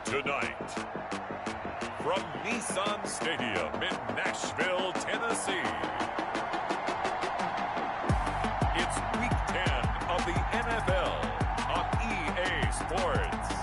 Tonight, from Nissan Stadium in Nashville, Tennessee, it's Week 10 of the NFL on EA Sports.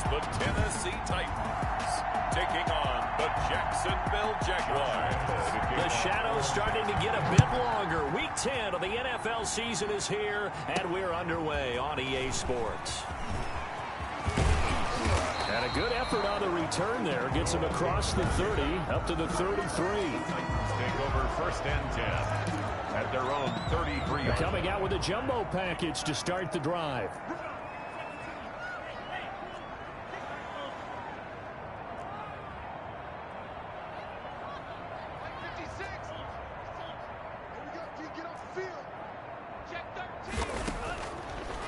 The Tennessee Titans taking on the Jacksonville Jaguars. The shadow's starting to get a bit longer. Week 10 of the NFL season is here, and we're underway on EA Sports. And a good effort on the return there. Gets him across the 30, up to the 33. Titans take over 1st and 10 at their own 33. They're coming out with a jumbo package to start the drive.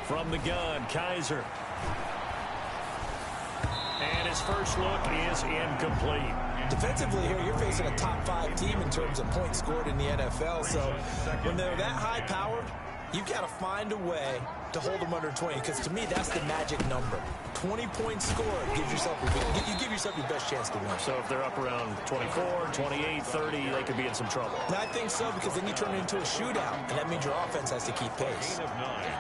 From the gun, Kaiser. And his first look is incomplete. Defensively here, you're facing a top 5 team in terms of points scored in the NFL. So when they're that high-powered, you've got to find a way to hold them under 20. Because to me, that's the magic number. 20 points scored gives yourself you give yourself your best chance to win. So if they're up around 24, 28, 30, they could be in some trouble. And I think so, because then you turn it into a shootout, and that means your offense has to keep pace.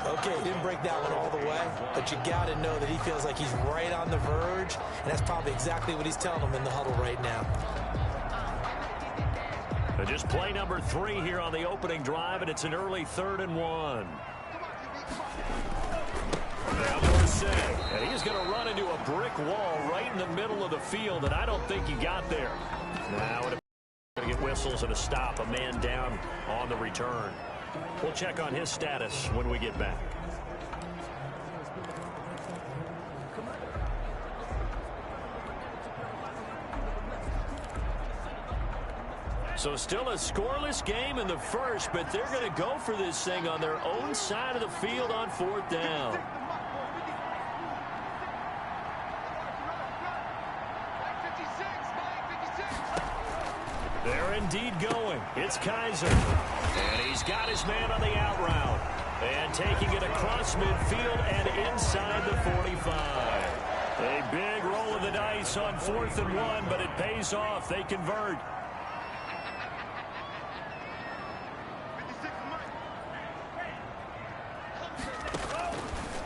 Okay, he didn't break that one all the way, but you got to know that he feels like he's right on the verge, and that's probably exactly what he's telling them in the huddle right now. Just play number 3 here on the opening drive, and it's an early 3rd and 1. Now Dorsey, and he's going to run into a brick wall right in the middle of the field, and I don't think he got there. Now we're going to get whistles and a stop, a man down on the return. We'll check on his status when we get back. So still a scoreless game in the first, but they're going to go for this thing on their own side of the field on 4th down. They're indeed going. It's Kaiser. And he's got his man on the out route. And taking it across midfield and inside the 45. A big roll of the dice on 4th and 1, but it pays off. They convert.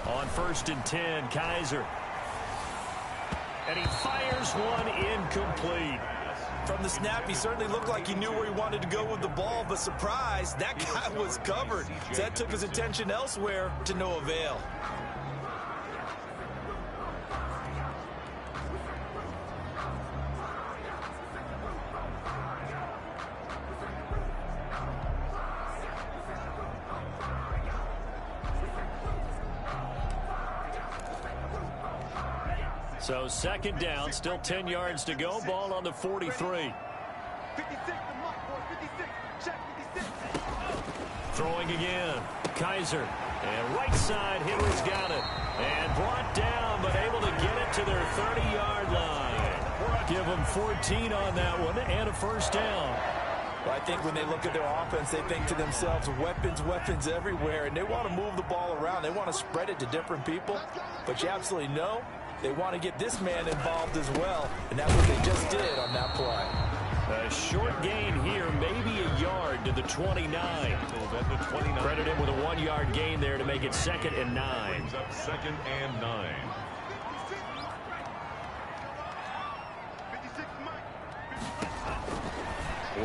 On 1st and 10, Kaiser. And he fires one incomplete. From the snap, he certainly looked like he knew where he wanted to go with the ball, but surprise, that guy was covered. So that took his attention elsewhere to no avail. So 2nd down, still 10 yards to go. Ball on the 43. Throwing again. Kaiser. And right side, hitter's got it. And brought down, but able to get it to their 30-yard line. Give them 14 on that one and a 1st down. Well, I think when they look at their offense, they think to themselves, weapons everywhere, and they want to move the ball around. They want to spread it to different people, but you absolutely know they want to get this man involved as well, and that's what they just did on that play. A short gain here, maybe a yard to the 29. Credit him with a 1-yard gain there to make it 2nd and 9. Brings up 2nd and 9.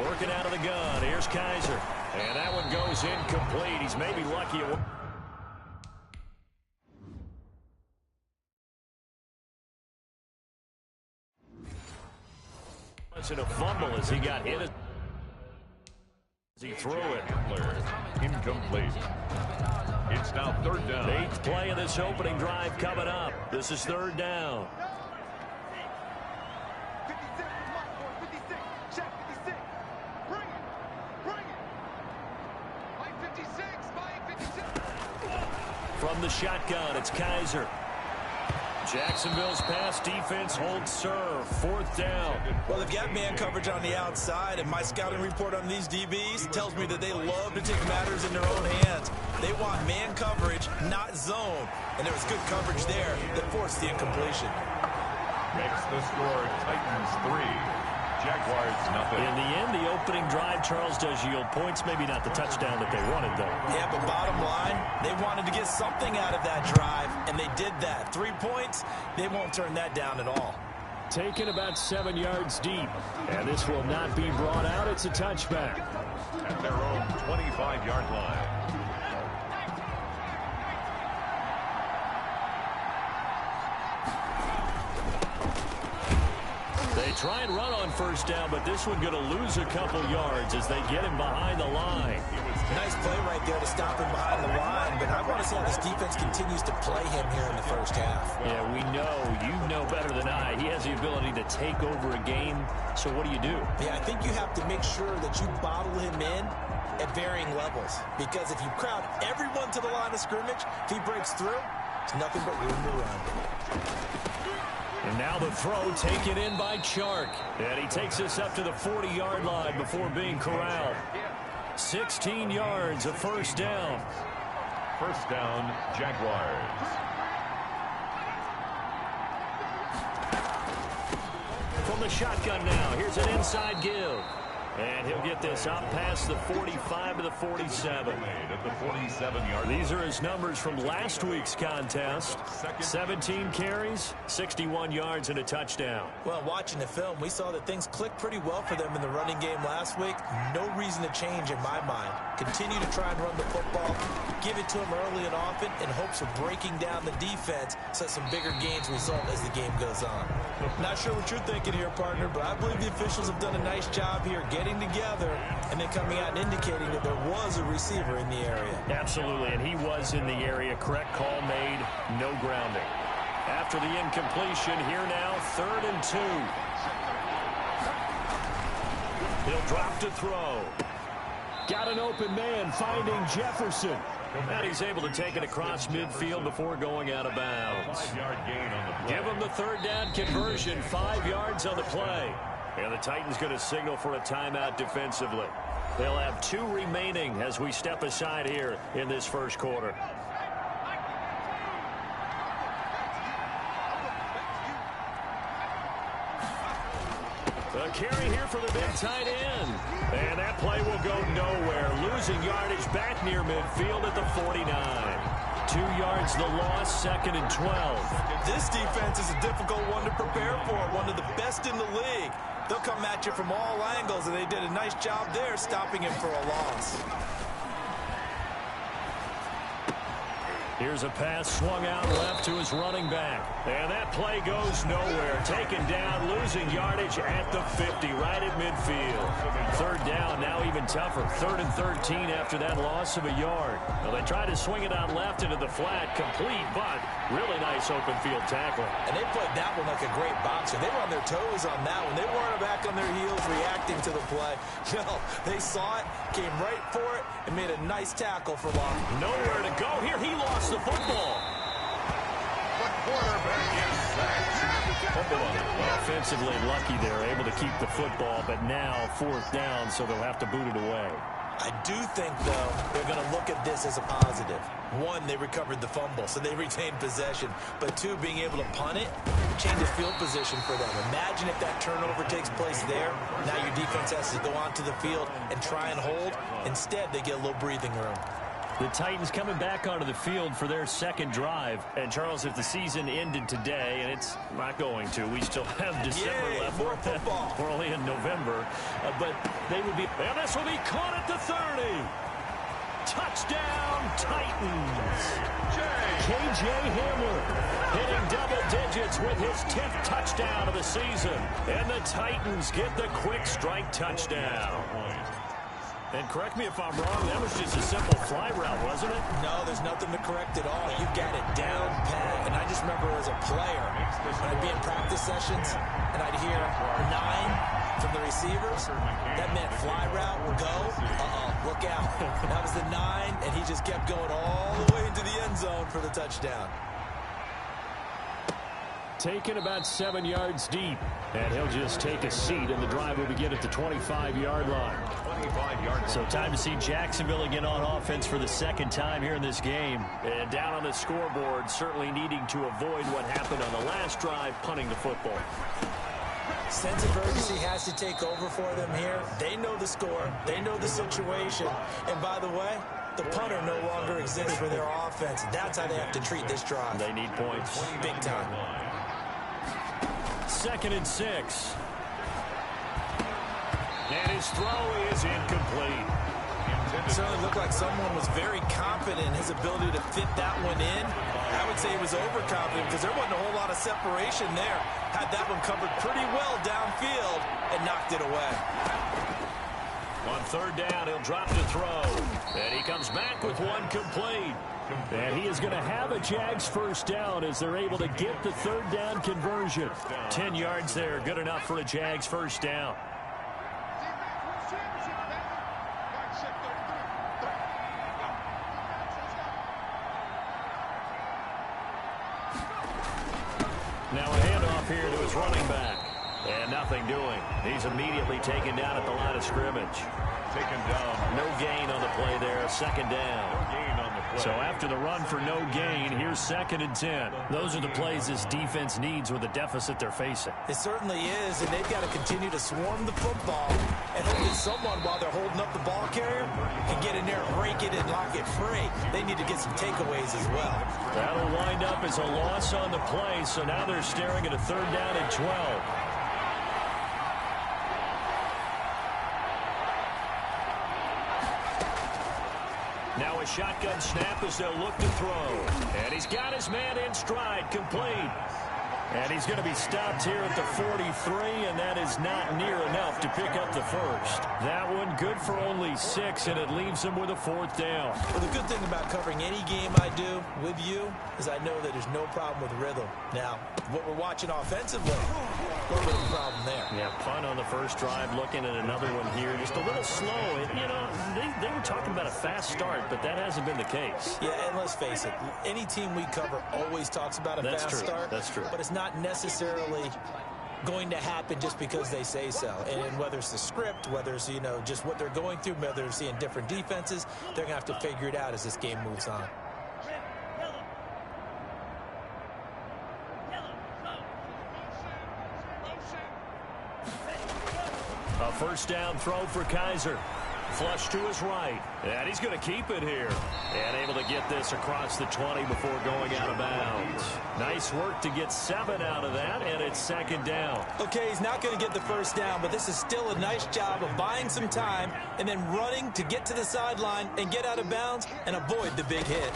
Working out of the gun. Here's Kaiser. And that one goes incomplete. He's maybe lucky. It's in a fumble as he got hit. As he threw it. Incomplete. It's now 3rd down. 8th play of this opening drive coming up. This is 3rd down. From the shotgun, it's Kaiser. Jacksonville's pass defense holds serve. 4th down. Well, they've got man coverage on the outside, and my scouting report on these DBs tells me that they love to take matters in their own hands. They want man coverage, not zone. And there was good coverage there that forced the incompletion. Makes the score Titans 3, Jaguars nothing. In the end, the opening drive, Charles, does yield points. Maybe not the touchdown that they wanted, though. Yeah, but bottom line, they wanted to get something out of that drive, and they did that. 3 points, they won't turn that down at all. Taken about 7 yards deep, and this will not be brought out. It's a touchback. At their own 25-yard line. They try and run on 1st down, but this one going to lose a couple yards as they get him behind the line. Nice play right there to stop him behind the line, but I want to see how this defense continues to play him here in the 1st half. Yeah, we know. You know better than I. He has the ability to take over a game, so what do you do? Yeah, I think you have to make sure that you bottle him in at varying levels, because if you crowd everyone to the line of scrimmage, if he breaks through, it's nothing but room to run. And now the throw taken in by Chark. And he takes us up to the 40-yard line before being corralled. 16 yards, a 1st down. 1st down, Jaguars. From the shotgun now, here's an inside give. And he'll get this out past the 45 to the 47. At the 47-yard. These are his numbers from last week's contest. 17 carries, 61 yards, and a touchdown. Well, watching the film, we saw that things clicked pretty well for them in the running game last week. No reason to change in my mind. Continue to try and run the football, give it to him early and often in hopes of breaking down the defense so some bigger gains result as the game goes on. Not sure what you're thinking here, partner, but I believe the officials have done a nice job here getting together and then coming out and indicating that there was a receiver in the area. Absolutely, and he was in the area. Correct call made, no grounding. After the incompletion, here now, 3rd and 2. He'll drop to throw. Got an open man, finding Jefferson. And he's able to take it across midfield before going out of bounds. 5-yard gain on the play. Give him the 3rd down conversion, 5 yards on the play. And the Titans going to signal for a timeout defensively. They'll have 2 remaining as we step aside here in this 1st quarter. A carry here for the big tight end. And that play will go nowhere. Losing yardage back near midfield at the 49. 2 yards the loss, 2nd and 12. This defense is a difficult one to prepare for, one of the best in the league. They'll come at you from all angles, and they did a nice job there stopping him for a loss. Here's a pass swung out left to his running back. And that play goes nowhere. Taken down, losing yardage at the 50, right at midfield. 3rd down, now even tougher. 3rd and 13 after that loss of a yard. Well, they tried to swing it out left into the flat, complete, but really nice open field tackle. And they played that one like a great boxer. They were on their toes on that one. They weren't back on their heels reacting to the play. No, they saw it, came right for it, and made a nice tackle for long. Nowhere to go here. He lost the football. The quarterback is sacked. Offensively lucky they're able to keep the football, but now 4th down, so they'll have to boot it away. I do think, though, they're going to look at this as a positive. 1, they recovered the fumble, so they retained possession. But 2, being able to punt it, changes field position for them. Imagine if that turnover takes place there. Now your defense has to go onto the field and try and hold. Instead, they get a little breathing room. The Titans coming back onto the field for their 2nd drive. And, Charles, if the season ended today, and it's not going to, we still have December left. More football. We're only in November. But they would be, and this will be caught at the 30. Touchdown, Titans. KJ Hamler hitting double digits with his 10th touchdown of the season. And the Titans get the quick strike touchdown. And correct me if I'm wrong, that was just a simple fly route, wasn't it? No, there's nothing to correct at all. You got it down pat. And I just remember as a player, when I'd be in practice sessions, and I'd hear 9 from the receivers, that meant fly route, go, look out. That was the 9, and he just kept going all the way into the end zone for the touchdown. Taken about 7 yards deep, and he'll just take a seat, and the drive will begin at the 25-yard line. So time to see Jacksonville again on offense for the second time here in this game. And down on the scoreboard, certainly needing to avoid what happened on the last drive, punting the football. Sense of urgency has to take over for them here. They know the score. They know the situation. And by the way, the punter no longer exists for their offense. That's how they have to treat this drive. They need points. Big time. 2nd and 6. And his throw is incomplete. It certainly looked like someone was very confident in his ability to fit that one in. I would say he was overconfident because there wasn't a whole lot of separation there. Had that one covered pretty well downfield and knocked it away. On 3rd down, he'll drop the throw. And he comes back with one complete. And he is going to have a Jags first down as they're able to get the 3rd down conversion. 10 yards there, good enough for a Jags first down. Now a handoff here to his running back. And nothing doing. He's immediately taken down at the line of scrimmage. Taken down. No gain on the play there, 2nd down. No gain on the play. So after the run for no gain, here's 2nd and 10. Those are the plays this defense needs with the deficit they're facing. It certainly is, and they've got to continue to swarm the football and hope that someone, while they're holding up the ball carrier, can get in there and break it and lock it free. They need to get some takeaways as well. That'll wind up as a loss on the play, so now they're staring at a 3rd down and 12. Now a shotgun snap as they'll look to throw. And he's got his man in stride, complete. And he's going to be stopped here at the 43, and that is not near enough to pick up the first. That one good for only 6, and it leaves him with a 4th down. Well, the good thing about covering any game I do with you is I know that there's no problem with rhythm. Now, what we're watching offensively, a little bit of a problem there. Yeah, punt on the first drive, looking at another one here. Just a little slow. They were talking about a fast start, but that hasn't been the case. Yeah, and let's face it, any team we cover always talks about a fast start. That's true. But it's not necessarily going to happen just because they say so. And whether it's the script, whether it's, just what they're going through, whether they're seeing different defenses, they're going to have to figure it out as this game moves on. A first down throw for Kaiser. Flush to his right. And he's going to keep it here. And able to get this across the 20 before going out of bounds. Nice work to get 7 out of that, and it's 2nd down. Okay, he's not going to get the first down, but this is still a nice job of buying some time and then running to get to the sideline and get out of bounds and avoid the big hit.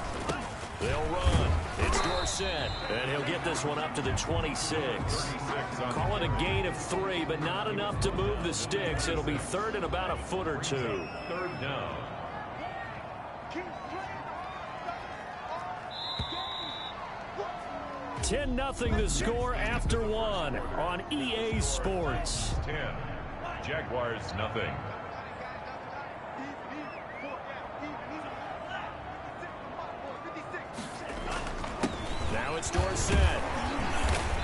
They'll run. It's Dorsett, and he'll get this one up to the 26. Call it a gain of 3, but not enough to move the sticks. It'll be 3rd and about a foot or 2. 3rd down. Ten 10-0 the score after 1 on EA Sports. 10. Jaguars nothing. Now it's Dorsett.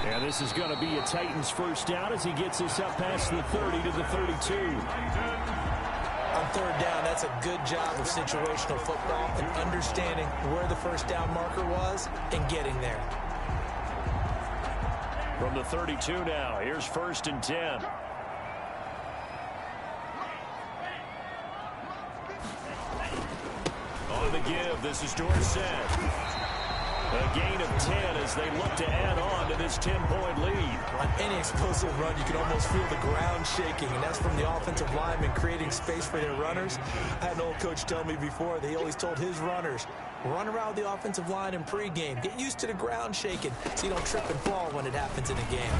And this is going to be a Titans first down as he gets this up past the 30 to the 32. On 3rd down, that's a good job of situational football and understanding where the first down marker was and getting there. From the 32 now, here's 1st and 10. On the give, this is Dorsett. A gain of 10 as they look to add on to this 10-point lead. On any explosive run, you can almost feel the ground shaking, and that's from the offensive linemen creating space for their runners. I had an old coach tell me before that he always told his runners, run around the offensive line in pregame. Get used to the ground shaking so you don't trip and fall when it happens in a game.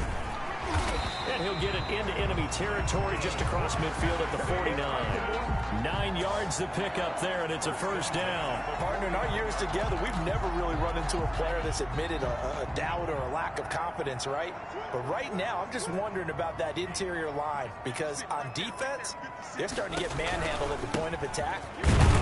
And he'll get it into enemy territory just across midfield at the 49. 9 yards to pick up there, and it's a first down. Partner, in our years together, we've never really run into a player that's admitted a doubt or a lack of confidence, right? But right now, I'm just wondering about that interior line, because on defense, they're starting to get manhandled at the point of attack.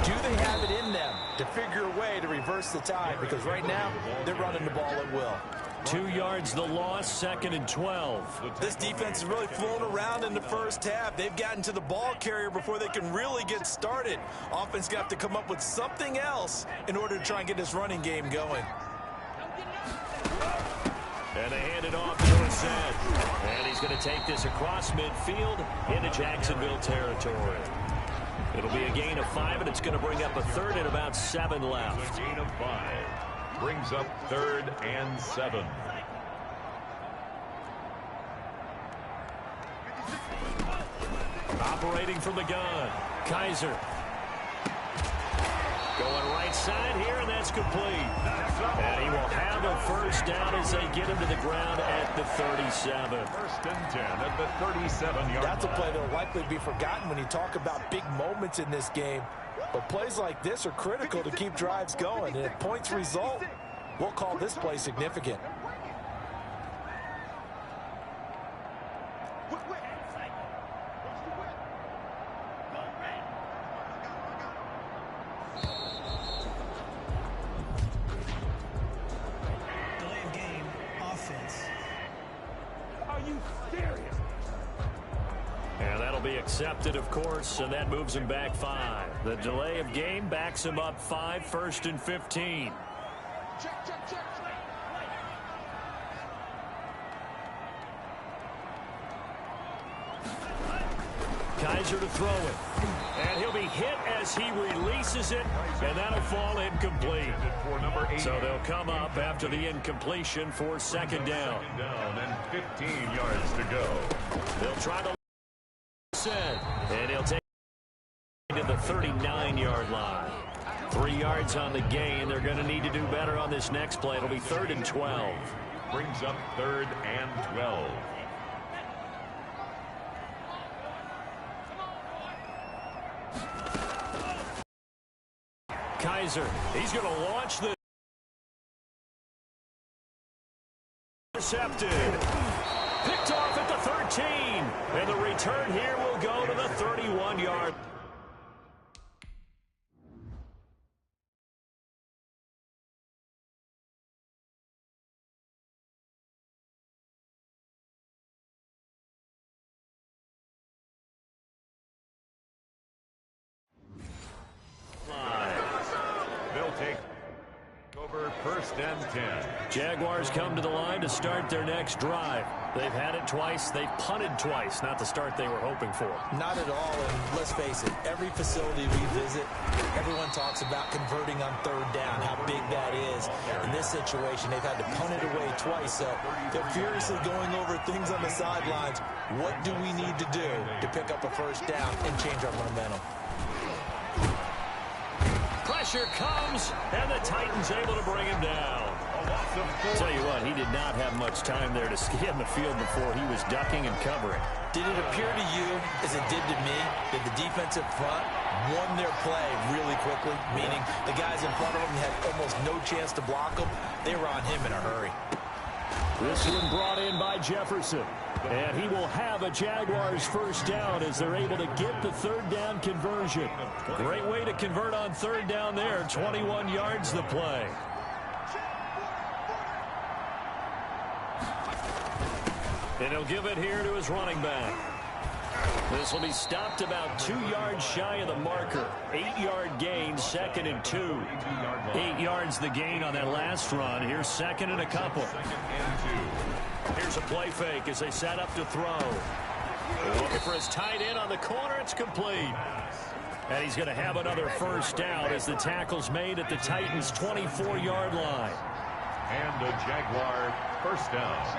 Do they have it in them to figure a way to reverse the tide? Because right now, they're running the ball at will. 2 yards the loss, 2nd and 12. This defense has really flown around in the first half. They've gotten to the ball carrier before they can really get started. Offense got to come up with something else in order to try and get this running game going. And they hand it off to Dorsett. And he's going to take this across midfield into Jacksonville territory. It'll be a gain of 5, and it's going to bring up a 3rd and about 7 left. A gain of 5. Brings up 3rd and 7. Operating from the gun. Kaiser. Going right side here, and that's complete. And he will have a first down as they get him to the ground at the 37. 1st and 10 at the 37-yard. That's a play that will likely be forgotten when you talk about big moments in this game. But plays like this are critical to keep drives going. And if points result, we'll call this play significant. Delay of game, offense. Are you serious? And that'll be accepted, of course, and that moves him back 5. The delay of game backs him up 5, 1st and 15. Kaiser to throw it. And he'll be hit as he releases it, and that'll fall incomplete. So they'll come up after the incompletion for 2nd down. And 15 yards to go. They'll try to set, and he'll take it to the 39-yard line. 3 yards on the gain. They're going to need to do better on this next play. It'll be 3rd and 12. Brings up 3rd and 12. Kaiser, he's going to launch the intercepted. Picked off at the 13. And the return here will go to the 31-yard. Over 1st and 10. Jaguars come to the line to start their next drive. They've had it twice. They've punted twice. Not the start they were hoping for. Not at all, and let's face it, every facility we visit, everyone talks about converting on 3rd down, how big that is. In this situation, they've had to punt it away twice, so they're furiously going over things on the sidelines. What do we need to do to pick up a first down and change our momentum? Pressure comes, and the Titans able to bring him down. Tell you what, he did not have much time there to scan the field before he was ducking and covering. Did it appear to you, as it did to me, that the defensive front won their play really quickly? Meaning the guys in front of them had almost no chance to block them. They were on him in a hurry. This one brought in by Jefferson. And he will have a Jaguars first down as they're able to get the 3rd down conversion. Great way to convert on 3rd down there. 21 yards the play. And he'll give it here to his running back. This will be stopped about 2 yards shy of the marker. 8-yard gain, 2nd and 2. 8 yards the gain on that last run. Here's 2nd and a couple. Here's a play fake as they set up to throw. Looking for his tight end on the corner. It's complete. And he's going to have another first down as the tackle's made at the Titans' 24-yard line. And a Jaguar first down.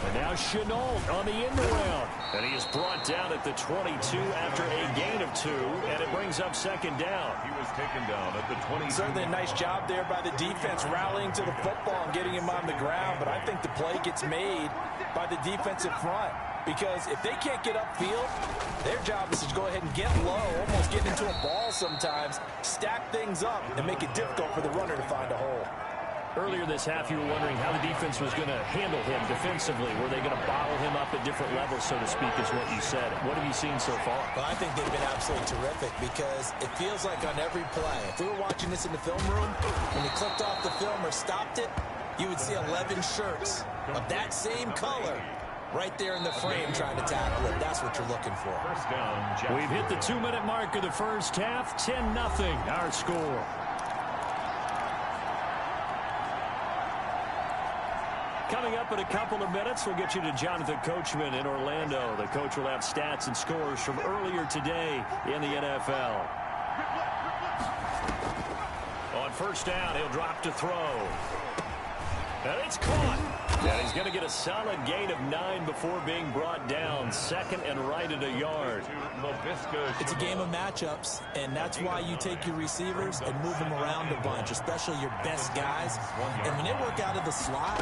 And now Chenault on the end around. And he he is brought down at the 22 after a gain of 2, and it brings up second down. He was taken down at the 22. Certainly a nice job there by the defense rallying to the football and getting him on the ground, but I think the play gets made by the defensive front, because if they can't get upfield, their job is to go ahead and get low, almost get into a ball sometimes, stack things up, and make it difficult for the runner to find a hole. Earlier this half, you were wondering how the defense was going to handle him defensively. Were they going to bottle him up at different levels, so to speak, is what you said. What have you seen so far? Well, I think they've been absolutely terrific, because it feels like on every play, if we were watching this in the film room, when he clicked off the film or stopped it, you would see 11 shirts of that same color right there in the frame trying to tackle it. That's what you're looking for. First down, We've hit the 2-minute mark of the first half. 10-0 our score. Coming up in a couple of minutes, we'll get you to Jonathan Coachman in Orlando. The coach will have stats and scores from earlier today in the NFL. On first down, he'll drop to throw. And it's caught. And he's going to get a solid gain of 9 before being brought down. Second and right at a yard. It's a game of matchups, and that's why you take your receivers and move them around a bunch, especially your best guys. And when they work out of the slot,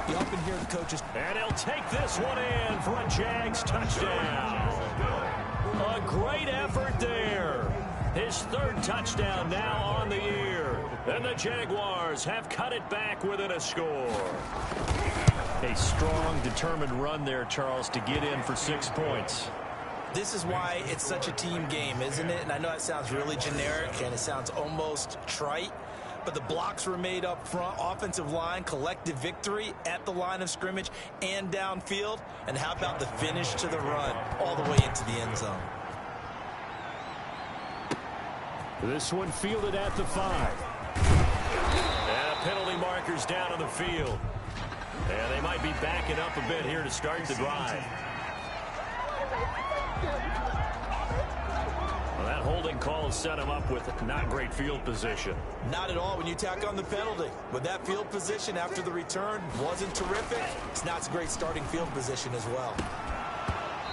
you often hear the coaches. And he'll take this one in for a Jags touchdown. A great effort there. His third touchdown now on the year. And the Jaguars have cut it back within a score. A strong, determined run there, Charles, to get in for 6 points. This is why it's such a team game, isn't it? And I know it sounds really generic and it sounds almost trite, but the blocks were made up front, offensive line, collective victory at the line of scrimmage and downfield. And how about the finish to the run all the way into the end zone? This one fielded at the 5. And penalty markers down on the field. And they might be backing up a bit here to start the drive. Well, that holding call set him up with not great field position. Not at all when you tack on the penalty. With that field position after the return wasn't terrific, it's not a great starting field position as well.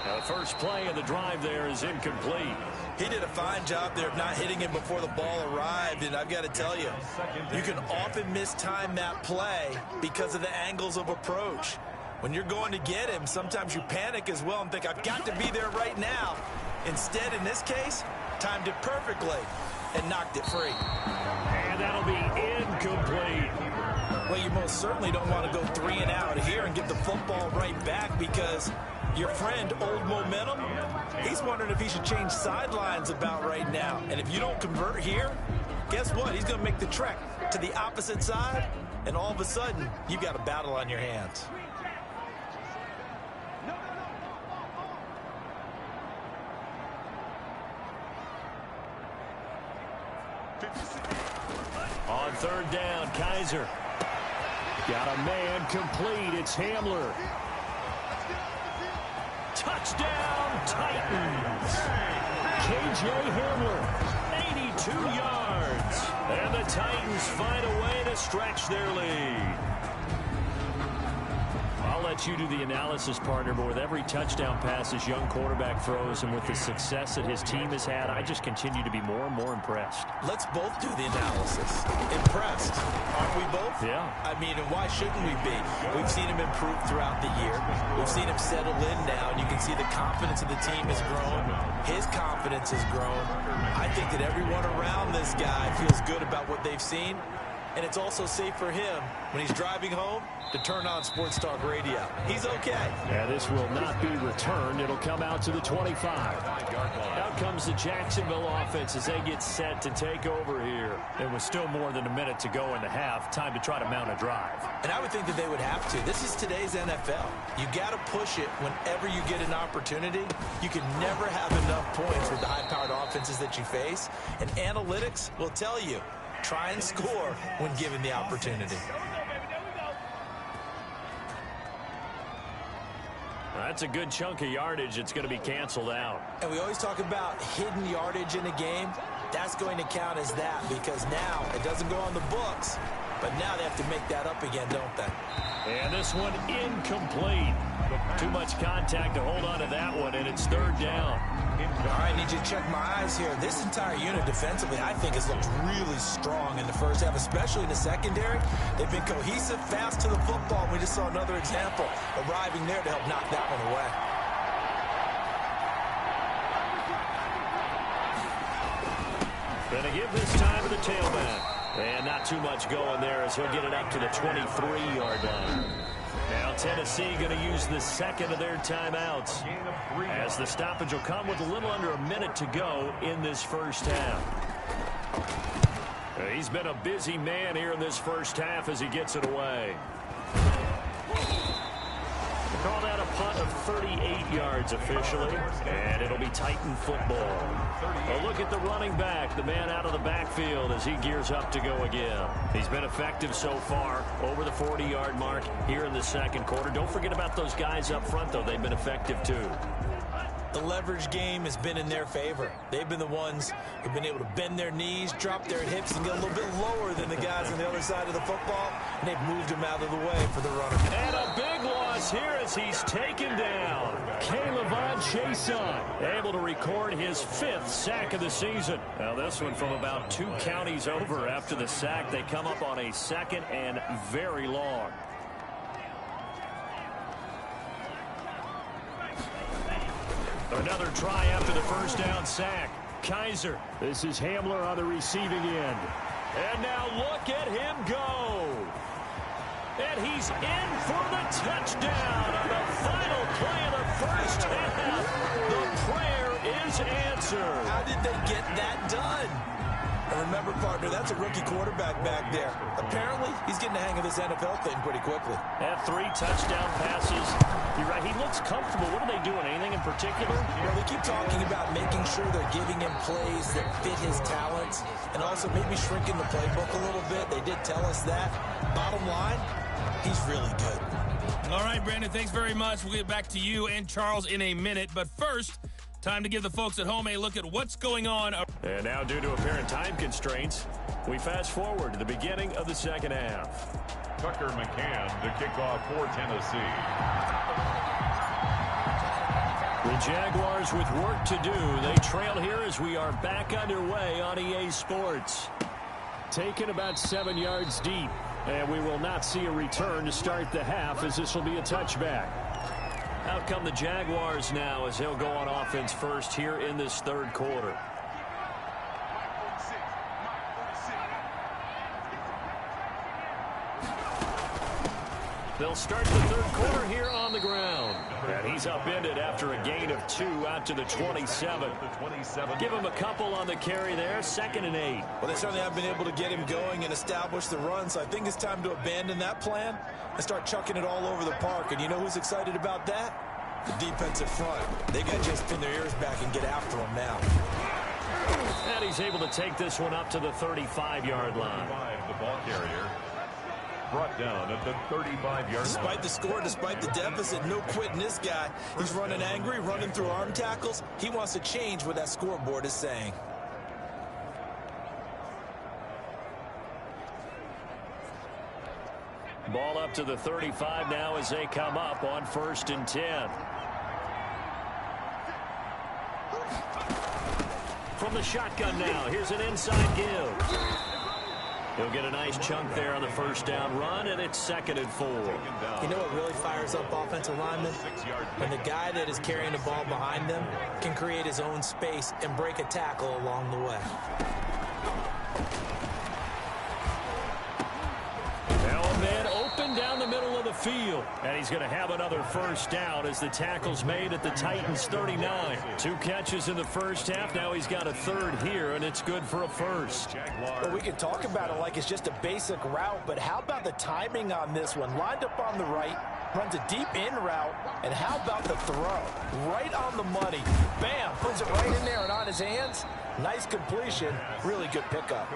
Now, the first play of the drive there is incomplete. He did a fine job there of not hitting him before the ball arrived, and I've got to tell you, you can often mistime that play because of the angles of approach. When you're going to get him, sometimes you panic as well and think, I've got to be there right now. Instead, in this case, timed it perfectly and knocked it free. And that'll be incomplete. Well, you most certainly don't want to go 3 and out here and get the football right back, because your friend, Old Momentum, he's wondering if he should change sidelines about right now. And if you don't convert here, guess what? He's going to make the trek to the opposite side, and all of a sudden, you've got a battle on your hands. On third down, Kaiser. Got a man complete. It's Hamler. Touchdown, Titans. K.J. Hamler, 82 yards. And the Titans find a way to stretch their lead. I'll let you do the analysis, partner, but with every touchdown pass his young quarterback throws and with the success that his team has had, I just continue to be more and more impressed. Let's both do the analysis. Impressed, aren't we both? Yeah. I mean, and why shouldn't we be? We've seen him improve throughout the year. We've seen him settle in now, and you can see the confidence of the team has grown. His confidence has grown. I think that everyone around this guy feels good about what they've seen, and it's also safe for him when he's driving home to turn on Sports Talk Radio. He's okay. Yeah, this will not be returned. It'll come out to the 25. Out comes the Jacksonville offense as they get set to take over here. There was still more than a minute to go in the half. Time to try to mount a drive. And I would think that they would have to. This is today's NFL. You got to push it whenever you get an opportunity. You can never have enough points with the high-powered offenses that you face. And analytics will tell you, try and score when given the opportunity. That's a good chunk of yardage. It's going to be canceled out. And we always talk about hidden yardage in a game. That's going to count as that, because now it doesn't go on the books, but now they have to make that up again, don't they? And this one incomplete. Too much contact to hold on to that one, and it's third down. All right, I need you to check my eyes here. This entire unit defensively, I think, has looked really strong in the first half, especially in the secondary. They've been cohesive, fast to the football. We just saw another example arriving there to help knock that one away. Going to give this time to the tailback. And not too much going there as he'll get it up to the 23-yard line. Now Tennessee going to use the second of their timeouts as the stoppage will come with a little under a minute to go in this first half. He's been a busy man here in this first half as he gets it away. Call that a punt of 38 yards officially, and it'll be Titan football. A look at the running back, the man out of the backfield as he gears up to go again. He's been effective so far, over the 40-yard mark here in the second quarter. Don't forget about those guys up front, though. They've been effective, too. The leverage game has been in their favor. They've been the ones who've been able to bend their knees, drop their hips, and get a little bit lower than the guys on the other side of the football, and they've moved him out of the way for the runner. And a big loss here as he's taken down. Caleb Chason able to record his 5th sack of the season. Now this one from about 2 counties over after the sack. They come up on a second and very long. Another try after the first down sack. Kaiser. This is Hamler on the receiving end. And now look at him go. And he's in for the touchdown on the final play of the first half. The prayer is answered. How did they get that done? And remember, partner, that's a rookie quarterback back there. Apparently, he's getting the hang of this NFL thing pretty quickly. Had 3 touchdown passes. You're right, he looks comfortable. What are they doing? Anything in particular? Well, they keep talking about making sure they're giving him plays that fit his talents and also maybe shrinking the playbook a little bit. They did tell us that. Bottom line, he's really good. All right, Brandon, thanks very much. We'll get back to you and Charles in a minute. But first, time to give the folks at home a look at what's going on. And now, due to apparent time constraints, we fast forward to the beginning of the second half. Tucker McCann to kick off for Tennessee. The Jaguars with work to do. They trail here as we are back underway on EA Sports. Taken about 7 yards deep, and we will not see a return to start the half as this will be a touchback. Out come the Jaguars now as they'll go on offense first here in this third quarter. They'll start the third quarter here on the ground. And he's upended after a gain of 2 out to the 27. Give him a couple on the carry there, 2nd and 8. Well, they certainly have been able to get him going and establish the run, so I think it's time to abandon that plan and start chucking it all over the park. And you know who's excited about that? The defensive front. They got to just pin their ears back and get after him now. And he's able to take this one up to the 35-yard line. The ball carrier brought down at the 35-yard line. Despite the score, despite the deficit, no quitting this guy. He's running angry, running through arm tackles. He wants to change what that scoreboard is saying. Ball up to the 35 now as they come up on 1st and 10. From the shotgun now, here's an inside give. He'll get a nice chunk there on the first down run, and it's 2nd and 4. You know what really fires up offensive linemen? When the guy that is carrying the ball behind them can create his own space and break a tackle along the way. Now a man open down the middle of the field. And he's going to have another first down as the tackle's made at the Titans' 39. 2 catches in the first half. Now he's got a 3rd here, and it's good for a first. Well, we can talk about it like it's just a basic route, but how about the timing on this one? Lined up on the right, runs a deep in route, and how about the throw? Right on the money. Bam! Puts it right in there and on his hands. Nice completion. Really good pickup.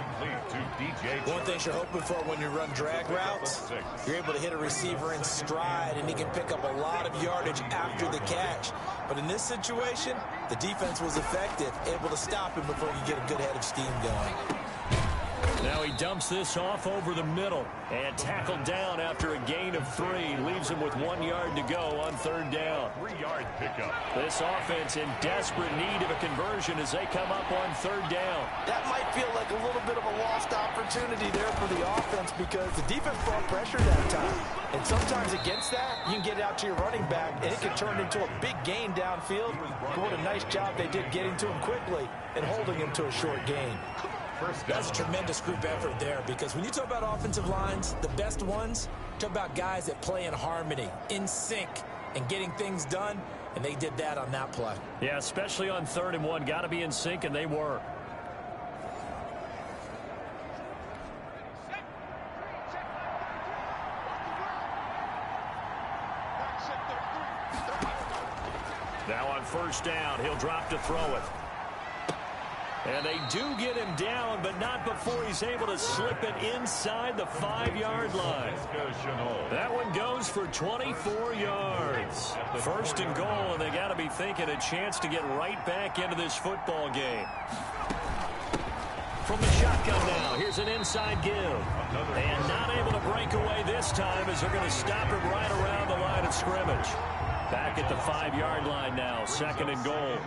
One thing you're hoping for when you run drag routes, you're able to hit a receiver in stride, and he can pick up a lot of yardage after the catch. But in this situation, the defense was effective, able to stop him before you get a good head of steam going. Now he dumps this off over the middle and tackled down after a gain of 3. Leaves him with 1 yard to go on 3rd down. 3-yard pickup. This offense in desperate need of a conversion as they come up on 3rd down. That might feel like a little bit of a lost opportunity there for the offense because the defense brought pressure that time. And sometimes against that, you can get it out to your running back, and it can turn into a big gain downfield. But what a nice job they did getting to him quickly and holding him to a short gain. That's a tremendous group effort there because when you talk about offensive lines, the best ones, talk about guys that play in harmony, in sync, and getting things done, and they did that on that play. Yeah, especially on 3rd and 1. Got to be in sync, and they were. Now on 1st down, he'll drop to throw it. And they do get him down, but not before he's able to slip it inside the 5-yard line. That one goes for 24 yards. 1st and goal, and they got to be thinking a chance to get right back into this football game. From the shotgun now, here's an inside give. And not able to break away this time as they're going to stop him right around the line of scrimmage. Back at the 5-yard line now, 2nd and goal.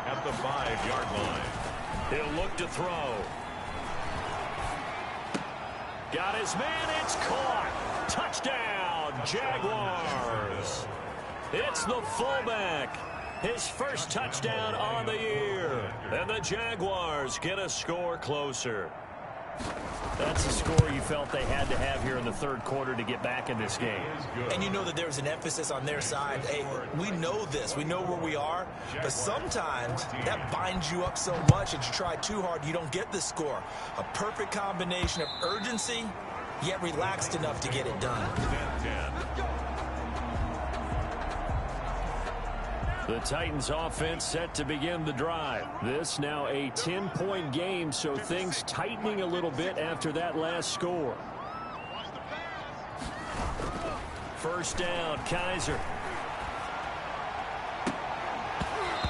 At the 5-yard line. He'll look to throw. Got his man. It's caught. Touchdown, Jaguars. It's the fullback. His first touchdown on the year. And the Jaguars get a score closer. That's a score you felt they had to have here in the 3rd quarter to get back in this game. And you know that there was an emphasis on their side. Hey, we know this. We know where we are. But sometimes that binds you up so much that you try too hard, you don't get the score. A perfect combination of urgency, yet relaxed enough to get it done. The Titans offense set to begin the drive. This now a 10-point game, so things tightening a little bit after that last score. 1st down, Kaiser.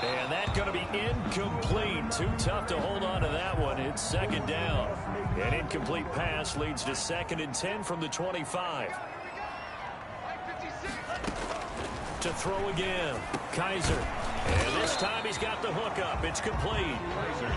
And that's going to be incomplete. Too tough to hold on to that one. It's 2nd down. An incomplete pass leads to 2nd and 10 from the 25. To throw again, Kaiser. And this time he's got the hook up. It's complete.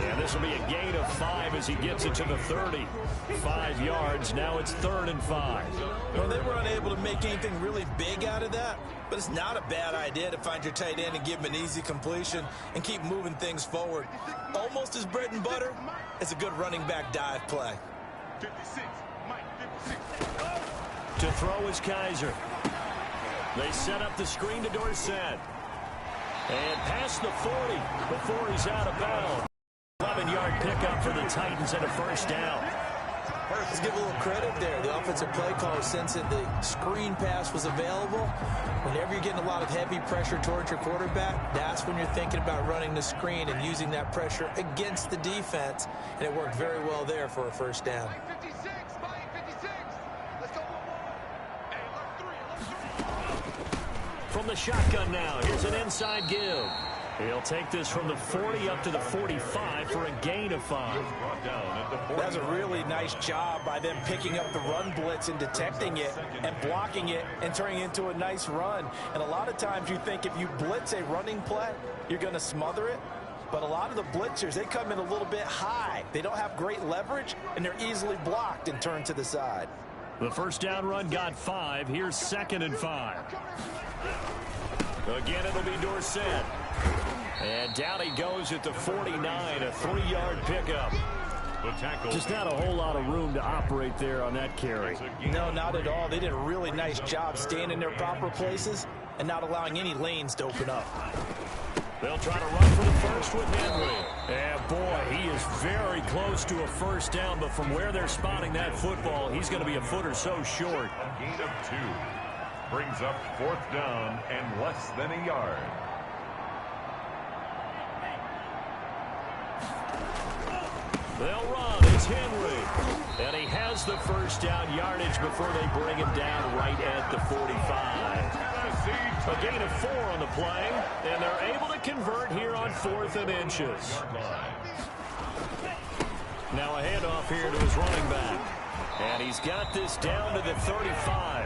And this will be a gain of 5 as he gets it to the 30. 5 yards. Now it's 3rd and 5. Well, they were unable to make anything really big out of that, but it's not a bad idea to find your tight end and give him an easy completion and keep moving things forward. Almost as bread and butter as a good running back dive play. 56, Mike, 56. To throw is Kaiser. They set up the screen to Dorsett. And past the 40 before he's out of bounds. 11-yard pickup for the Titans and a 1st down. Let's give a little credit there. The offensive play caller sensed that the screen pass was available. Whenever you're getting a lot of heavy pressure towards your quarterback, that's when you're thinking about running the screen and using that pressure against the defense. And it worked very well there for a 1st down. From the shotgun now, here's an inside give. He'll take this from the 40 up to the 45 for a gain of 5. That's a really nice job by them picking up the run blitz and detecting it and blocking it and turning it into a nice run. And a lot of times you think if you blitz a running play, you're going to smother it. But a lot of the blitzers, they come in a little bit high. They don't have great leverage, and they're easily blocked and turned to the side. The 1st down run got 5. Here's 2nd and 5. Again, it'll be Dorsett. And down he goes at the 49, a 3-yard pickup. Just not a whole lot of room to operate there on that carry. No, not at all. They did a really nice job staying in their proper places and not allowing any lanes to open up. They'll try to run for the 1st with Henry. And boy, he is very close to a 1st down, but from where they're spotting that football, he's going to be a foot or so short. A gain of 2. Brings up 4th down and less than a yard. They'll run. It's Henry. And he has the 1st down yardage before they bring him down right at the 45. A gain of 4 on the play, and they're able to convert here on 4th and inches. Now a handoff here to his running back. And he's got this down to the 35.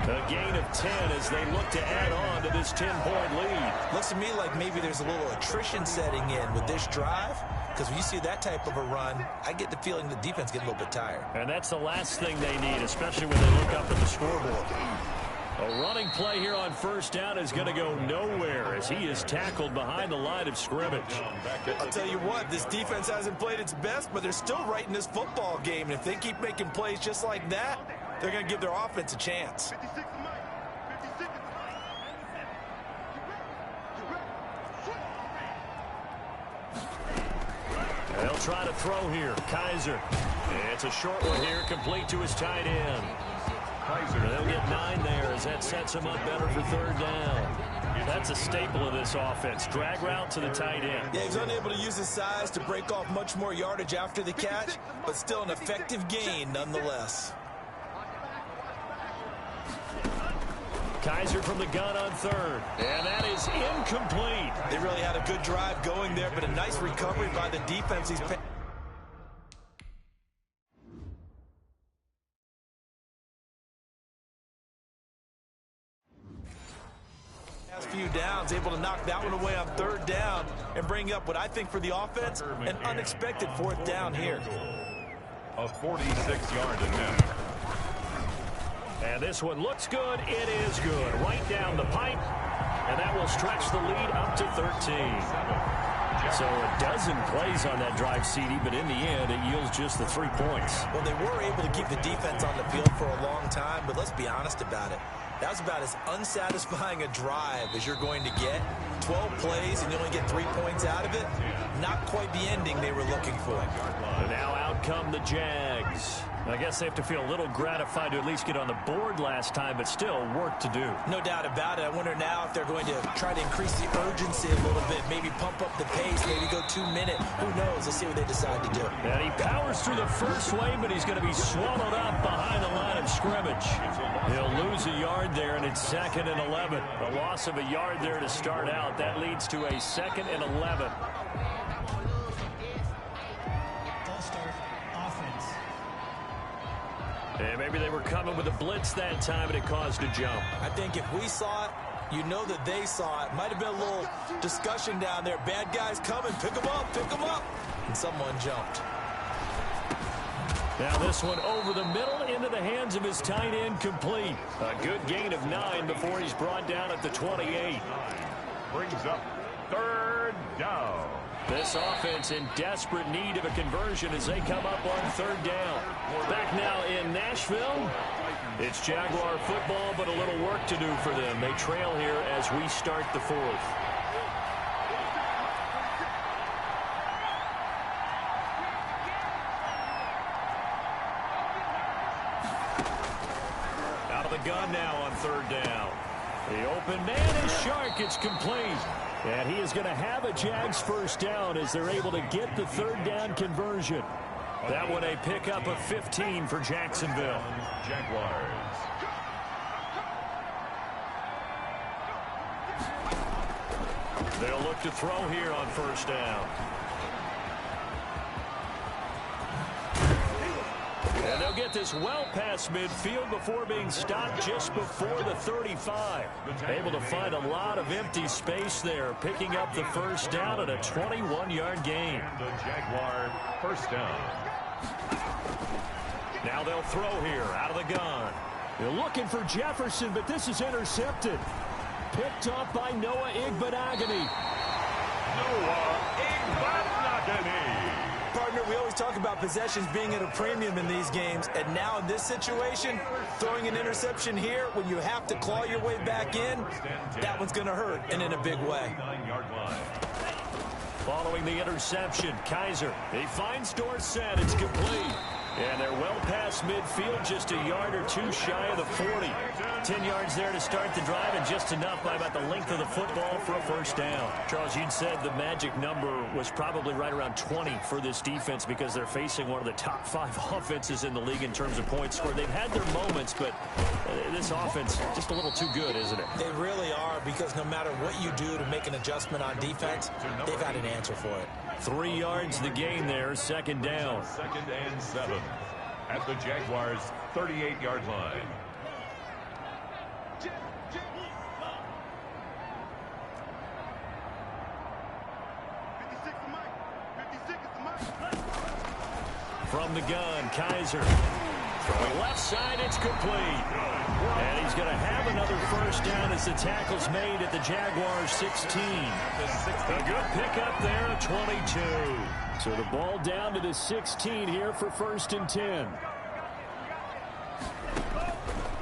A gain of 10 as they look to add on to this 10-point lead. Looks to me like maybe there's a little attrition setting in with this drive. Because when you see that type of a run, I get the feeling the defense gets a little bit tired. And that's the last thing they need, especially when they look up at the scoreboard. A running play here on first down is going to go nowhere as he is tackled behind the line of scrimmage. I'll tell you what, this defense hasn't played its best, but they're still right in this football game. And if they keep making plays just like that, they're going to give their offense a chance. They'll try to throw here. Kaiser. It's a short one here, complete to his tight end. They'll get 9 there as that sets him up better for third down. That's a staple of this offense. Drag route to the tight end. Yeah, he's unable to use his size to break off much more yardage after the catch, but still an effective gain nonetheless. Kaiser from the gun on third. And that is incomplete. They really had a good drive going there, but a nice recovery by the defense. He's few downs, able to knock that one away on third down and bring up what I think for the offense, an unexpected fourth down here. A 46-yard attempt. And this one looks good. It is good. Right down the pipe. And that will stretch the lead up to 13. So a dozen plays on that drive, CD, but in the end, it yields just the 3 points. Well, they were able to keep the defense on the field for a long time, but let's be honest about it. That's about as unsatisfying a drive as you're going to get. 12 plays and you only get 3 points out of it. Not quite the ending they were looking for. And now out come the Jags. I guess they have to feel a little gratified to at least get on the board last time, but still work to do. No doubt about it. I wonder now if they're going to try to increase the urgency a little bit, maybe pump up the pace, maybe go 2 minute. Who knows? Let's see what they decide to do. And he powers through the first wave, but he's going to be swallowed up behind the line of scrimmage. He'll lose a yard there, and it's 2nd and 11. A loss of a yard there to start out. That leads to a 2nd and 11. And maybe they were coming with a blitz that time, and it caused a jump. I think if we saw it, you know that they saw it. Might have been a little discussion down there. Bad guys coming. Pick them up. Pick them up. And someone jumped. Now this one over the middle into the hands of his tight end, complete. A good gain of 9 before he's brought down at the 28. Brings up third down. This offense in desperate need of a conversion as they come up on third down. Back now in Nashville. It's Jaguar football, but a little work to do for them. They trail here as we start the 4th. Out of the gun now on third down. The open man is Shark. It's complete. And he is going to have a Jags first down as they're able to get the third down conversion. That one a pickup of 15 for Jacksonville. Jaguars. They'll look to throw here on first down. And they'll get this well past midfield before being stopped just before the 35. Able to find a lot of empty space there, picking up the first down at a 21-yard gain. The Jaguar first down. Now they'll throw here out of the gun. They're looking for Jefferson, but this is intercepted. Picked off by Noah Igbenogany. Noah Igbenogany. Partner, we always talk about possessions being at a premium in these games, and now in this situation, throwing an interception here when you have to claw your way back in, that one's going to hurt, and in a big way. 9-yard line. Following the interception, Kaiser, he finds Dorsett. It's complete. And they're well past midfield, just a yard or two shy of the 40. 10 yards there to start the drive, and just enough by about the length of the football for a first down. Charles, you'd said the magic number was probably right around 20 for this defense because they're facing one of the top 5 offenses in the league in terms of points scored. They've had their moments, but This offense just a little too good, isn't it? They really are, because no matter what you do to make an adjustment on defense, they've got an answer for it. 3 yards the gain there, second down. 2nd and 7 at the Jaguars' 38-yard line. From the gun, Kaiser. Throwing left side, it's complete. And he's going to have another first down as the tackle's made at the Jaguars' 16. A good pickup there at 22. So the ball down to the 16 here for 1st and 10.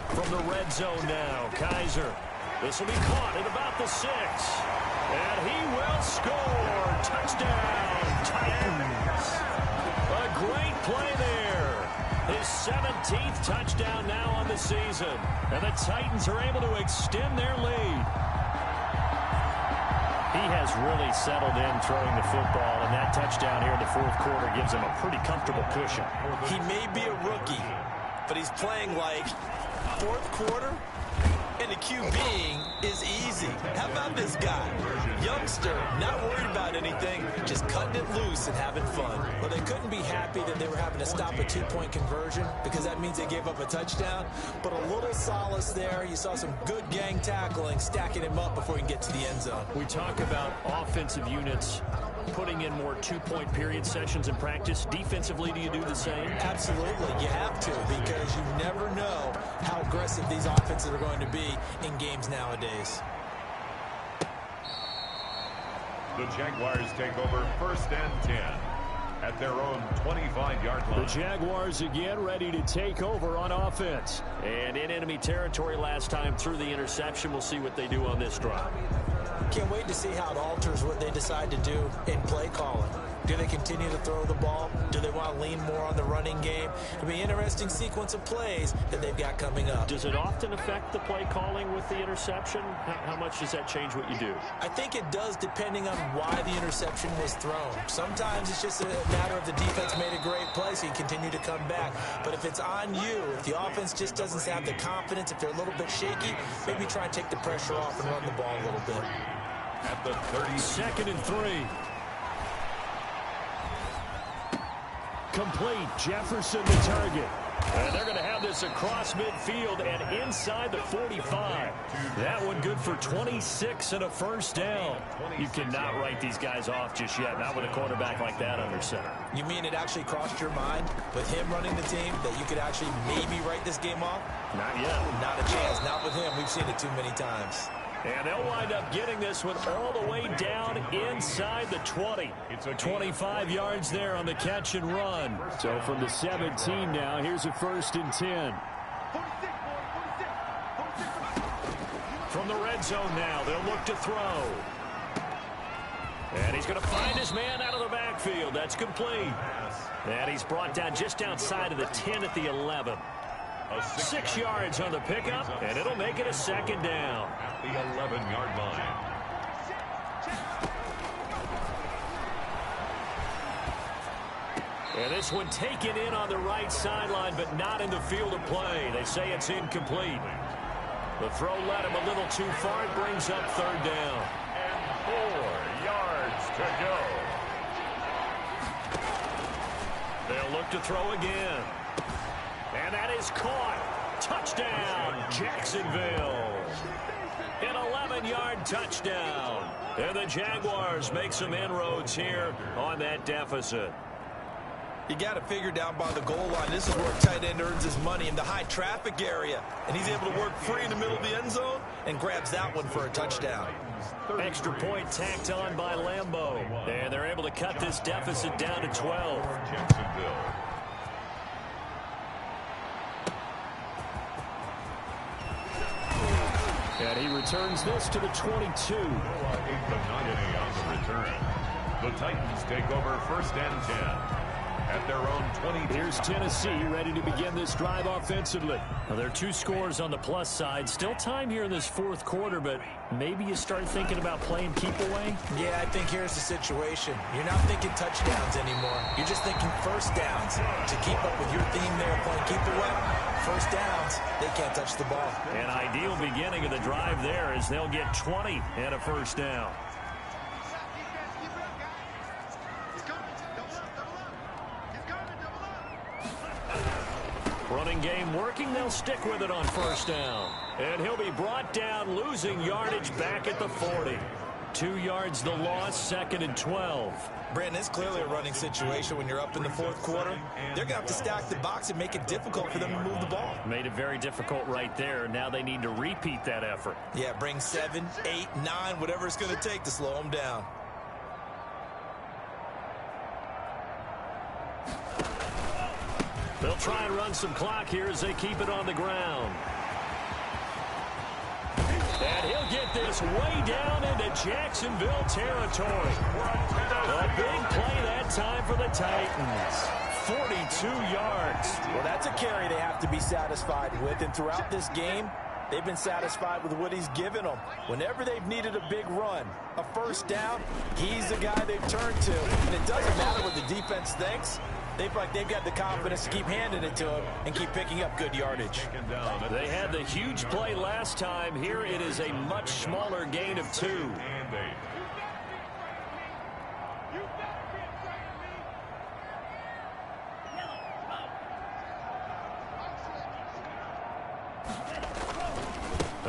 From the red zone now, Kaiser. This will be caught at about the 6. And he will score. Touchdown, Titans. A great play there. His 17th touchdown now on the season. And the Titans are able to extend their lead. He has really settled in throwing the football, and that touchdown here in the 4th quarter gives him a pretty comfortable cushion. He may be a rookie, but he's playing like 4th quarter, and the QBing is easy. How about this guy? Youngster, not worried about anything, just cutting it loose and having fun. Well, they couldn't be happy that they were having to stop a 2-point conversion, because that means they gave up a touchdown. But a little solace there. You saw some good gang tackling, stacking him up before he can get to the end zone. We talk about offensive units putting in more 2-point period sessions in practice. Defensively, do you do the same? Absolutely. You have to, because you never know how aggressive these offenses are going to be in games nowadays. The Jaguars take over 1st and 10 at their own 25-yard line. The Jaguars again ready to take over on offense. And in enemy territory last time through the interception. We'll see what they do on this drive. Can't wait to see how it alters what they decide to do in play calling. Do they continue to throw the ball? Do they want to lean more on the running game? It'll be an interesting sequence of plays that they've got coming up. Does it often affect the play calling with the interception? How much does that change what you do? I think it does, depending on why the interception was thrown. Sometimes it's just a matter of the defense made a great play, so you continue to come back. But if it's on you, if the offense just doesn't have the confidence, if they're a little bit shaky, maybe try and take the pressure off and run the ball a little bit. At the 30. 2nd and 3. Complete. Jefferson the target. And they're going to have this across midfield and inside the 45. That one good for 26 and a first down. You cannot write these guys off just yet, not with a quarterback like that under center. You mean it actually crossed your mind with him running the team that you could actually maybe write this game off? Not yet. Not a chance. Not with him. We've seen it too many times. And they'll wind up getting this one all the way down inside the 20. 25 yards there on the catch and run. So from the 17 now, here's a 1st and 10. From the red zone now, they'll look to throw. And he's going to find his man out of the backfield. That's complete. And he's brought down just outside of the 10 at the 11. 6 yards on the pickup, and it'll make it a 2nd down. At the 11-yard line. And this one taken in on the right sideline, but not in the field of play. They say it's incomplete. The throw led him a little too far. It brings up 3rd down. And 4 yards to go. They'll look to throw again. And that is caught. Touchdown, Jacksonville. An 11-yard touchdown. And the Jaguars make some inroads here on that deficit. You got to figure down by the goal line. This is where a tight end earns his money, in the high traffic area. And he's able to work free in the middle of the end zone and grabs that one for a touchdown. Extra point tacked on by Lambeau. And they're able to cut this deficit down to 12. Jacksonville. And he returns this to the 22. On the return. The Titans take over 1st and 10 at their own 20. Here's Tennessee ready to begin this drive offensively. Well, there are 2 scores on the plus side. Still time here in this 4th quarter, but maybe you start thinking about playing keep away? Yeah, I think here's the situation. You're not thinking touchdowns anymore. You're just thinking first downs. To keep up with your theme there, playing keep away, first downs, they can't touch the ball. An ideal beginning of the drive there as they'll get 20 and a first down. Running game working. They'll stick with it on first down. And he'll be brought down, losing yardage back at the 40. 2 yards the loss, 2nd and 12. Brandon, it's clearly a running situation when you're up in the fourth quarter. They're going to have to stack the box and make it difficult for them to move the ball. Made it very difficult right there. Now they need to repeat that effort. Yeah, bring 7, 8, 9, whatever it's going to take to slow them down. They'll try and run some clock here as they keep it on the ground. And he'll get this way down into Jacksonville territory. A big play that time for the Titans. 42 yards. Well, that's a carry they have to be satisfied with. And throughout this game, they've been satisfied with what he's given them. Whenever they've needed a big run, a first down, he's the guy they've turned to. And it doesn't matter what the defense thinks. They've got the confidence to keep handing it to him and keep picking up good yardage. They had the huge play last time. Here it is a much smaller gain of 2.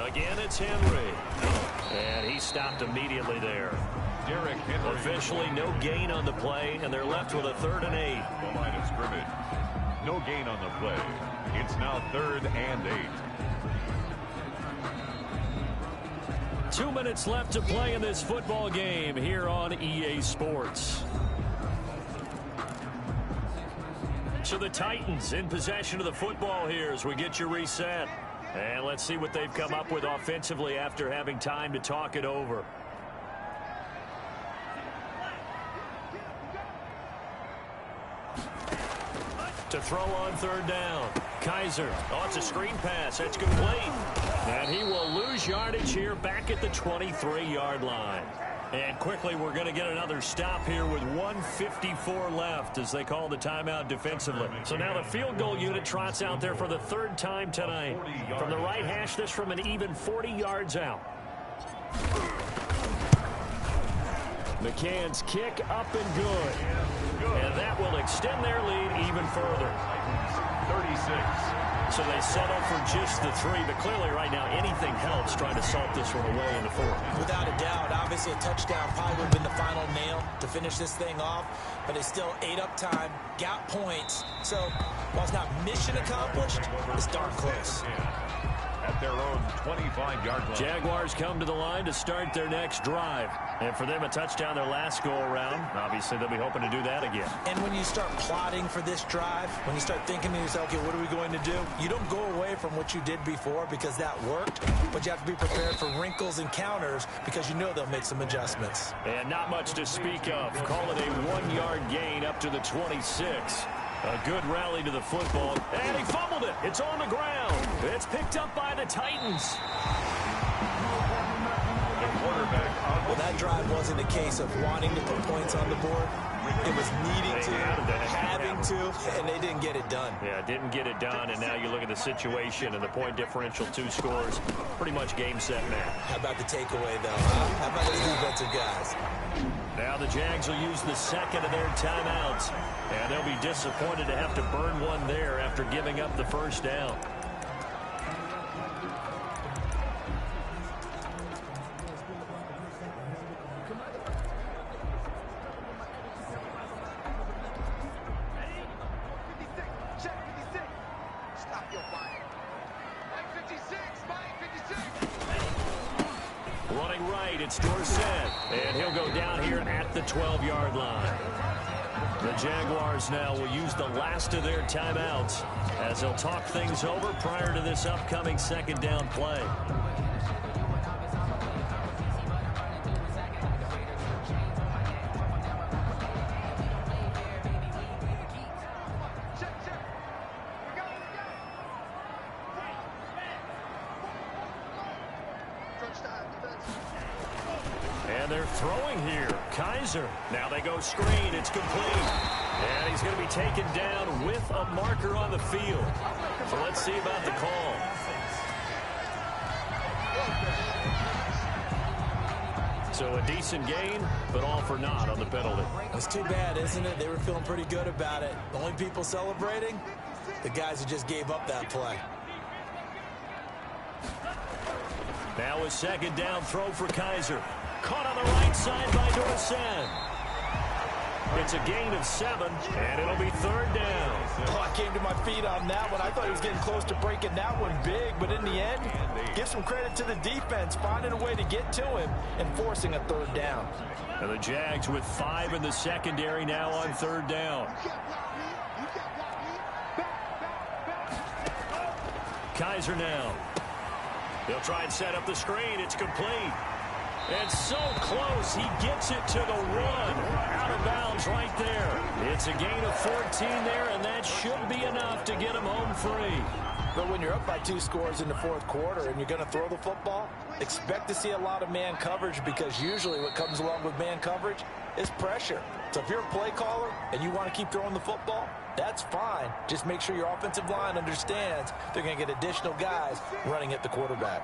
Again, it's Henry. And he stopped immediately there. Officially no gain on the play, and they're left with a 3rd and 8. The line of scrimmage. No gain on the play. It's now 3rd and 8. 2 minutes left to play in this football game here on EA Sports. So the Titans in possession of the football here as we get you reset. And let's see what they've come up with offensively after having time to talk it over. To throw on 3rd down. Kaiser. Oh, it's a screen pass. That's complete. And he will lose yardage here back at the 23-yard line. And quickly, we're going to get another stop here with 1:54 left as they call the timeout defensively. So now the field goal unit trots out there for the 3rd time tonight. From the right hash, this from an even 40 yards out. McCann's kick up and good. And that will extend their lead even further. 36. So they settle for just the 3, but clearly right now anything helps trying to salt this one away in the 4th. Without a doubt, obviously a touchdown probably would have been the final nail to finish this thing off, but it's still ate up time, got points. So while it's not mission accomplished, it's darn close. At their own 25-yard line. Jaguars come to the line to start their next drive. And for them, a touchdown their last go-around. Obviously, they'll be hoping to do that again. And when you start plotting for this drive, when you start thinking to yourself, okay, what are we going to do? You don't go away from what you did before because that worked, but you have to be prepared for wrinkles and counters because you know they'll make some adjustments. And not much to speak of. Call it a 1-yard gain up to the 26. A good rally to the football. And he fumbled it. It's on the ground. It's picked up by the Titans. The quarterback. Well, that drive wasn't a case of wanting to put points on the board. It was needing to, having to, and they didn't get it done. Yeah, didn't get it done, and now you look at the situation and the point differential, 2 scores, pretty much game, set, match. How about the takeaway, though? Huh? How about those defensive guys? Now the Jags will use the 2nd of their timeouts, and they'll be disappointed to have to burn one there after giving up the first down. Running right, it's Dorsett, and he'll go down here at the 12-yard line. The Jaguars now will use the last of their timeouts as they'll talk things over prior to this upcoming 2nd down play. And And they're throwing here. Kaiser. Now they go screen. It's complete. And he's going to be taken down with a marker on the field. So let's see about the call. So a decent gain, but all for naught on the penalty. It's too bad, isn't it? They were feeling pretty good about it. The only people celebrating, the guys who just gave up that play. Now a second down throw for Kaiser. Caught on the right side by Dorsett. It's a gain of 7, and it'll be third down. Oh, I came to my feet on that one. I thought he was getting close to breaking that one big, but in the end, give some credit to the defense, finding a way to get to him and forcing a third down. And the Jags with 5 in the secondary now on third down. Kaiser now. They'll try and set up the screen. It's complete. And so close, he gets it to the 1. Out of bounds right there. It's a gain of 14 there, and that should be enough to get him home free. But when you're up by 2 scores in the fourth quarter and you're going to throw the football, expect to see a lot of man coverage, because usually what comes along with man coverage is pressure. So if you're a play caller and you want to keep throwing the football, that's fine. Just make sure your offensive line understands they're going to get additional guys running at the quarterback.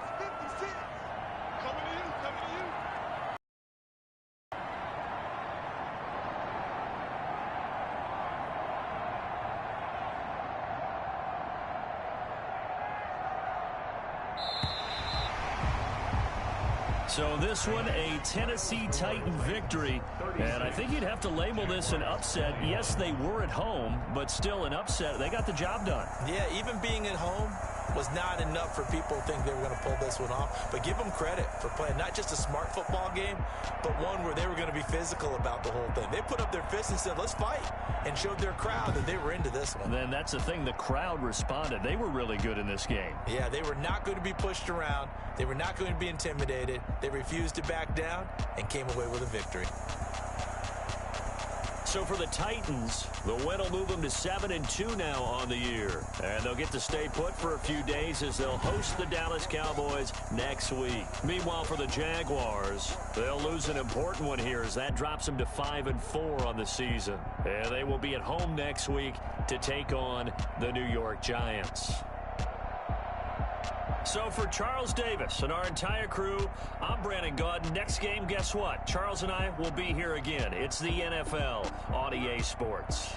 So this one, a Tennessee Titan victory, and I think you'd have to label this an upset. Yes, they were at home, but still an upset. They got the job done. Yeah, even being at home was not enough for people to think they were going to pull this one off. But give them credit for playing not just a smart football game, but one where they were going to be physical about the whole thing. They put up their fists and said, let's fight, and showed their crowd that they were into this one. Then that's the thing, the crowd responded. They were really good in this game. Yeah, they were not going to be pushed around. They were not going to be intimidated. They refused to back down and came away with a victory. So for the Titans, the win will move them to 7-2 now on the year. And they'll get to stay put for a few days as they'll host the Dallas Cowboys next week. Meanwhile, for the Jaguars, they'll lose an important one here as that drops them to 5-4 on the season. And they will be at home next week to take on the New York Giants. So for Charles Davis and our entire crew, I'm Brandon Gaudin. Next game, guess what? Charles and I will be here again. It's the NFL on EA Sports.